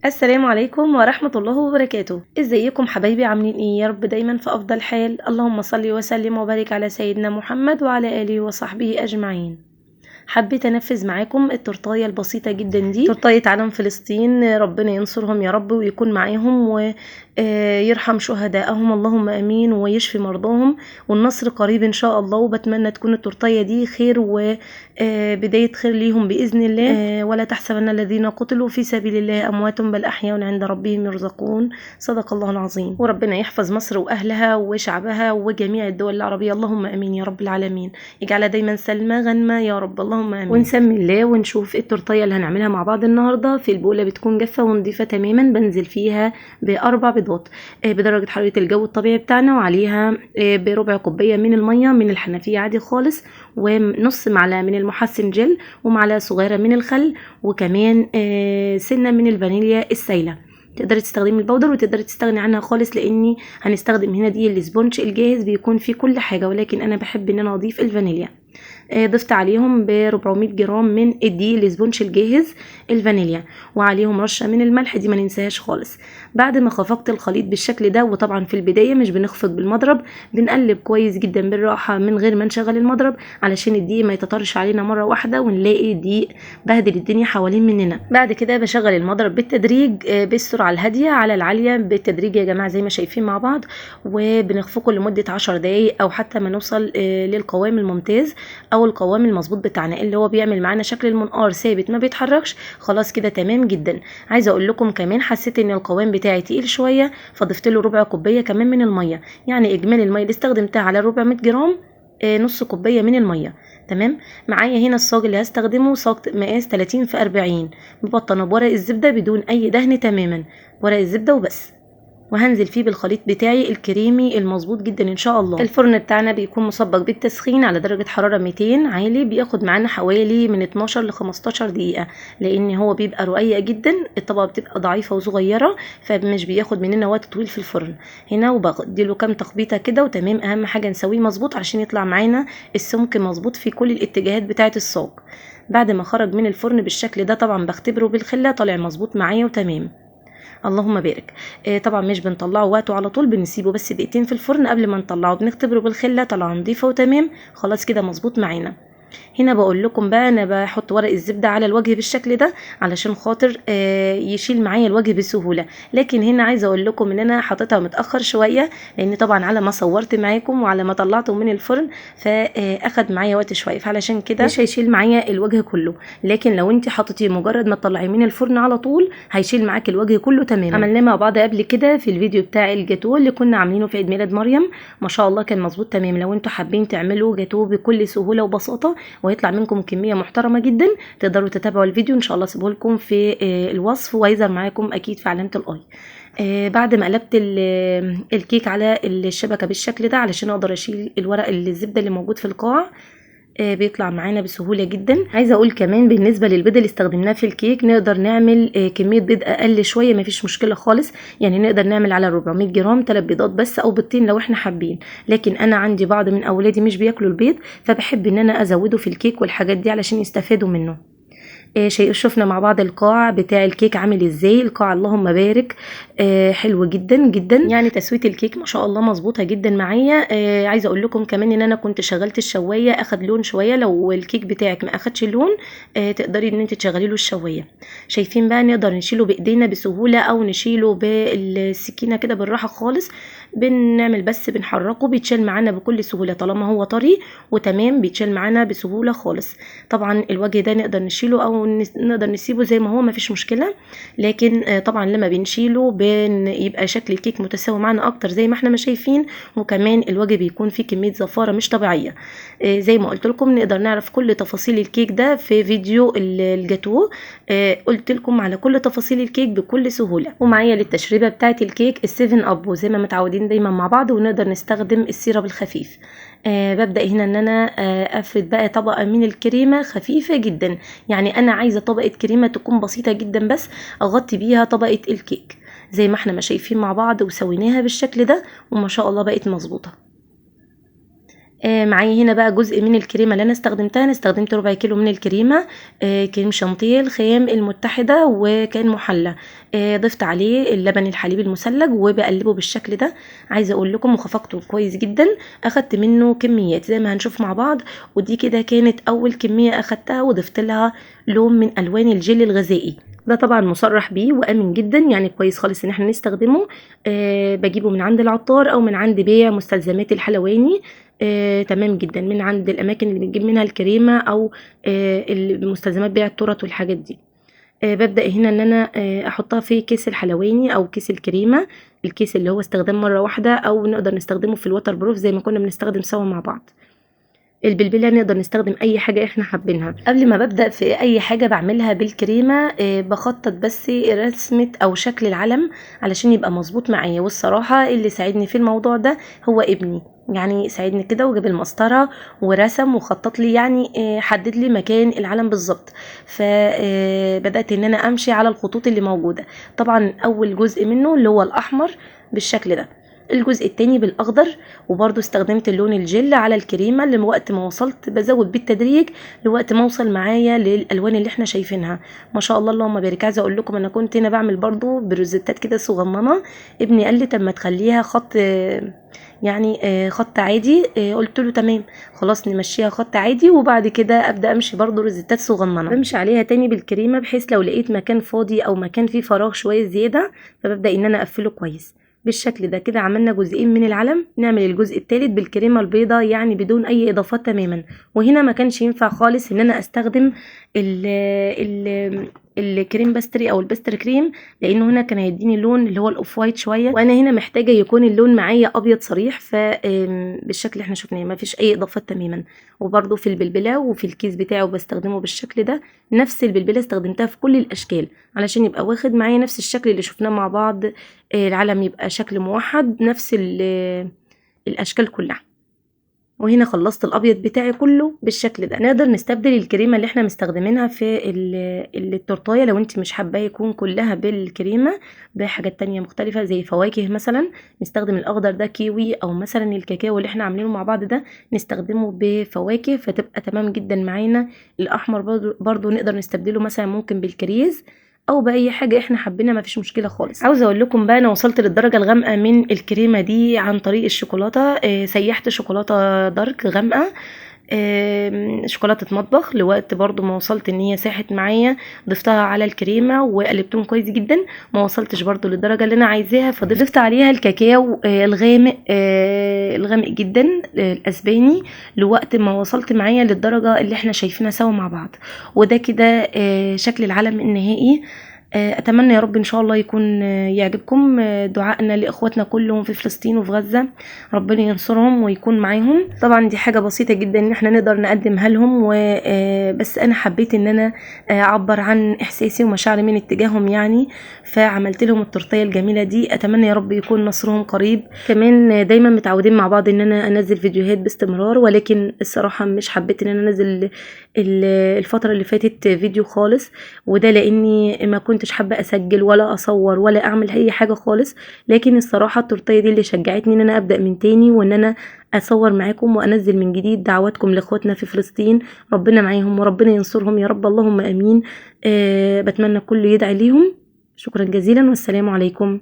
السلام عليكم ورحمة الله وبركاته. ازيكم حبايبي؟ عاملين ايه؟ يا رب دايما في افضل حال. اللهم صل وسلم وبارك على سيدنا محمد وعلى اله وصحبه اجمعين. حبيت انفذ معاكم التورتايه البسيطه جدا دي، تورتايه علم فلسطين. ربنا ينصرهم يا رب ويكون معاهم ويرحم شهدائهم، اللهم امين، ويشفي مرضاهم، والنصر قريب ان شاء الله. وبتمنى تكون التورتايه دي خير وبدايه خير ليهم باذن الله. ولا تحسبن الذين قتلوا في سبيل الله اموات بل احياء عند ربهم يرزقون. صدق الله العظيم. وربنا يحفظ مصر واهلها وشعبها وجميع الدول العربيه، اللهم امين يا رب العالمين. يجعلها دايما سلمى غنمه يا رب، اللهم امين. ونسمي الله ونشوف التورتيه اللي هنعملها مع بعض النهارده. في البوله بتكون جافه ونضيفه تماما، بنزل فيها ب4 بيضات بدرجه حراره الجو الطبيعي بتاعنا، وعليها بربع كوبايه من الميه من الحنفيه عادي خالص، ونص معلقه من المحسن جل، ومعلقه صغيره من الخل، وكمان سنه من الفانيليا السايله. تقدري تستخدمي البودر وتقدري تستغني عنها خالص، لاني هنستخدم هنا دي الاسبونج الجاهز بيكون فيه كل حاجه، ولكن انا بحب ان انا اضيف الفانيليا. ضفت عليهم ب 400 جرام من الدقيق الاسبونج الجاهز الفانيليا، وعليهم رشه من الملح، دي ما ننساهاش خالص. بعد ما خفقت الخليط بالشكل ده، وطبعا في البدايه مش بنخفق بالمضرب، بنقلب كويس جدا بالراحه من غير ما نشغل المضرب، علشان الدقيق ما يتطرش علينا مره واحده ونلاقي الدقيق بهدل الدنيا حوالين مننا. بعد كده بشغل المضرب بالتدريج بالسرعه الهاديه على العاليه بالتدريج يا جماعه زي ما شايفين مع بعض، وبنخفقه لمده 10 دقايق او حتى ما نوصل للقوام الممتاز او القوام المظبوط بتاعنا، اللي هو بيعمل معانا شكل المنقار ثابت ما بيتحركش. خلاص كده تمام جدا. عايزه اقول لكم كمان حسيت ان القوام بتاعي تقيل شويه، فضفت له ربع كوبايه كمان من الميه، يعني اجمالي الميه اللي استخدمتها على 400 جرام نص كوبايه من الميه. تمام. معايا هنا الصاج اللي هستخدمه صاج مقاس 30 في 40، مبطنه بورق الزبده بدون اي دهن تماما، ورق الزبده وبس، وهنزل فيه بالخليط بتاعي الكريمي المظبوط جدا ان شاء الله. الفرن بتاعنا بيكون مسبق بالتسخين على درجه حراره 200 عالي، بياخد معانا حوالي من 12 ل 15 دقيقه، لان هو بيبقى رقيق جدا، الطبقه بتبقى ضعيفه وصغيره، فمش بياخد مننا وقت طويل في الفرن هنا. وبديله كام تخبيطه كده وتمام. اهم حاجه نسويه مظبوط عشان يطلع معانا السمك مظبوط في كل الاتجاهات بتاعه الصاج. بعد ما خرج من الفرن بالشكل ده، طبعا بختبره بالخله، طالع مظبوط معايا وتمام، اللهم بارك. طبعا مش بنطلعه وقته على طول، بنسيبه بس دقيقتين في الفرن قبل ما نطلعه، بنختبره بالخله، طلع نضيفه وتمام. خلاص كده مظبوط معانا. هنا بقول لكم بقى انا بحط ورق الزبده على الوجه بالشكل ده علشان خاطر يشيل معايا الوجه بسهوله، لكن هنا عايزه اقول لكم ان انا حطيتها متاخر شويه، لان طبعا على ما صورت معاكم وعلى ما طلعته من الفرن فاخد معايا وقت شويه، فعلشان كده مش هيشيل معايا الوجه كله. لكن لو انت حطيتيه مجرد ما تطلعيه من الفرن على طول هيشيل معاكي الوجه كله تمام. عملناه مع بعض قبل كده في الفيديو بتاع الجاتوه اللي كنا عاملينه في عيد ميلاد مريم، ما شاء الله كان مظبوط تمام. لو انتوا حابين تعملوا جاتوه بكل سهوله وبساطه ويطلع منكم كميه محترمه جدا، تقدروا تتابعوا الفيديو ان شاء الله، سيبه لكم في الوصف، وهيظهر معاكم اكيد في علامه الاي. بعد ما قلبت الكيك على الشبكه بالشكل ده علشان اقدر اشيل الورق الزبده اللي موجود في القاع، بيطلع معانا بسهوله جدا. عايزه اقول كمان بالنسبه للبيض اللي استخدمناه في الكيك، نقدر نعمل كميه بيض اقل شويه، مفيش مشكله خالص، يعني نقدر نعمل على 400 جرام 3 بيضات بس او بيضتين لو احنا حابين. لكن انا عندي بعض من اولادي مش بياكلوا البيض، فبحب ان انا ازوده في الكيك والحاجات دي علشان يستفادوا منه. شفنا مع بعض القاع بتاع الكيك عامل ازاي. القاع اللهم بارك حلو جدا جدا، يعني تسويه الكيك ما شاء الله مظبوطه جدا معايا. عايزه اقول لكم كمان ان انا كنت شغلت الشوايه، اخد لون شويه. لو الكيك بتاعك ما اخدش لون تقدري ان انت تشغلي له الشوايه. شايفين بقى نقدر نشيله بايدينا بسهوله او نشيله بالسكينه كده بالراحه خالص، بنعمل بس بنحركه بيتشال معانا بكل سهوله طالما هو طري وتمام، بيتشال معانا بسهوله خالص. طبعا الوجه ده نقدر نشيله او نقدر نسيبه زي ما هو مفيش مشكله، لكن طبعا لما بنشيله يبقى شكل الكيك متساوي معانا اكتر زي ما احنا ما شايفين، وكمان الوجه بيكون فيه كميه زفاره مش طبيعيه. زي ما قلت لكم نقدر نعرف كل تفاصيل الكيك ده في فيديو الجاتوه، قلت لكم على كل تفاصيل الكيك بكل سهوله. ومعايا للتشريبه بتاعه الكيك السيفن اب، وزي ما متعودين دايما مع بعض، ونقدر نستخدم السيرب الخفيف. ببدأ هنا ان انا افرد بقى طبقة من الكريمة خفيفة جدا، يعني انا عايزة طبقة كريمة تكون بسيطة جدا بس اغطي بيها طبقة الكيك زي ما احنا ما شايفين مع بعض، وسويناها بالشكل ده وما شاء الله بقت مظبوطة. معايا هنا بقى جزء من الكريمه اللي انا استخدمتها. انا استخدمت ربع كيلو من الكريمه، كريم شانتيه الخام المتحده وكان محلى. ضفت عليه اللبن الحليب المثلج وبقلبه بالشكل ده. عايزه اقول لكم وخفقته كويس جدا، اخدت منه كميات زي ما هنشوف مع بعض. ودي كده كانت اول كميه اخدتها، وضفت لها لون من الوان الجل الغذائي. ده طبعا مصرح بيه وامن جدا، يعني كويس خالص ان احنا نستخدمه. بجيبه من عند العطار او من عند بيع مستلزمات الحلواني. تمام جدا، من عند الاماكن اللي بنجيب منها الكريمه او المستلزمات بيع التورت والحاجات دي. ببدأ هنا ان انا احطها في كيس الحلواني او كيس الكريمه، الكيس اللي هو استخدام مره واحده، او نقدر نستخدمه في الوتر بروف زي ما كنا بنستخدم سوا مع بعض. البلبله نقدر نستخدم اي حاجه احنا حابينها. قبل ما ببدا في اي حاجه بعملها بالكريمه بخطط بس رسمه او شكل العلم علشان يبقى مظبوط معايا. والصراحه اللي ساعدني في الموضوع ده هو ابني، يعني ساعدني كده وجاب المسطره ورسم وخطط لي، يعني حدد لي مكان العلم بالظبط. فبدات ان انا امشي على الخطوط اللي موجوده. طبعا اول جزء منه اللي هو الاحمر بالشكل ده، الجزء التاني بالاخضر، وبرضو استخدمت اللون الجل على الكريمه اللي وقت ما وصلت بزود بالتدريج لوقت ما اوصل معايا للالوان اللي احنا شايفينها. ما شاء الله اللهم بارك. عايزه اقول لكم انا كنت هنا بعمل برضو بروزيتات كده صغننه. ابني قال لي طب ما تخليها خط، يعني خط عادي. قلت له تمام خلاص نمشيها خط عادي، وبعد كده ابدا امشي برضو روزيتات صغننه بمشي عليها تاني بالكريمه، بحيث لو لقيت مكان فاضي او مكان فيه فراغ شويه زياده فببدا ان انا اقفله كويس بالشكل ده. كده عملنا جزئين من العلم، نعمل الجزء الثالث بالكريمه البيضاء يعني بدون اي اضافات تماما. وهنا ما كانش ينفع خالص ان انا استخدم ال الكريم باستري او البستر كريم، لانه هنا كان هيديني اللون اللي هو الاوف وايت شويه، وانا هنا محتاجه يكون اللون معايا ابيض صريح. فبالشكل اللي احنا شفناه ما فيش اي اضافات تماما. وبرده في البلبله وفي الكيس بتاعه بستخدمه بالشكل ده. نفس البلبله استخدمتها في كل الاشكال علشان يبقى واخد معايا نفس الشكل اللي شفناه مع بعض. العلم يبقى شكل موحد نفس الاشكال كلها. وهنا خلصت الابيض بتاعي كله بالشكل ده. نقدر نستبدل الكريمه اللي احنا مستخدمينها في التورتايه لو انت مش حابه يكون كلها بالكريمه بحاجات تانية مختلفه زي فواكه مثلا. نستخدم الاخضر ده كيوي، او مثلا الكاكاو اللي احنا عاملينه مع بعض ده نستخدمه بفواكه فتبقى تمام جدا معانا. الاحمر برضو نقدر نستبدله مثلا ممكن بالكريز او باي حاجه احنا حابينها، مفيش مشكله خالص. عاوزه اقول لكم بقى انا وصلت للدرجه الغامقه من الكريمه دي عن طريق الشوكولاته. سيحت شوكولاته دارك غامقه، شوكولاته مطبخ، لوقت برضو ما وصلت ان هي ساحت معايا ضفتها على الكريمه وقلبتهم كويس جدا. ما وصلتش برضو للدرجه اللي انا عايزاها، فضفت عليها الكاكاو الغامق، الغامق جدا الاسباني، لوقت ما وصلت معايا للدرجه اللي احنا شايفينها سوا مع بعض. وده كده شكل العلم النهائي. اتمنى يا رب ان شاء الله يكون يعجبكم. دعائنا لاخواتنا كلهم في فلسطين وفي غزة، ربنا ينصرهم ويكون معاهم. طبعا دي حاجة بسيطة جدا ان احنا نقدر نقدمها لهم، وبس انا حبيت ان انا اعبر عن احساسي ومشاعري من اتجاههم يعني. فعملت لهم التورتيه الجميلة دي. اتمنى يا رب يكون نصرهم قريب. كمان دايما متعودين مع بعض ان انا انزل فيديوهات باستمرار، ولكن الصراحة مش حبيت ان انا انزل الفترة اللي فاتت فيديو خالص، وده لاني ما كنتش حابة اسجل ولا اصور ولا اعمل اي حاجة خالص. لكن الصراحة التورتيه دي اللي شجعتني ان انا ابدأ من تاني وان انا اصور معاكم وانزل من جديد. دعواتكم لاخواتنا في فلسطين، ربنا معاهم وربنا ينصرهم يا رب، اللهم امين. بتمنى كله يدعي ليهم. شكرا جزيلا والسلام عليكم.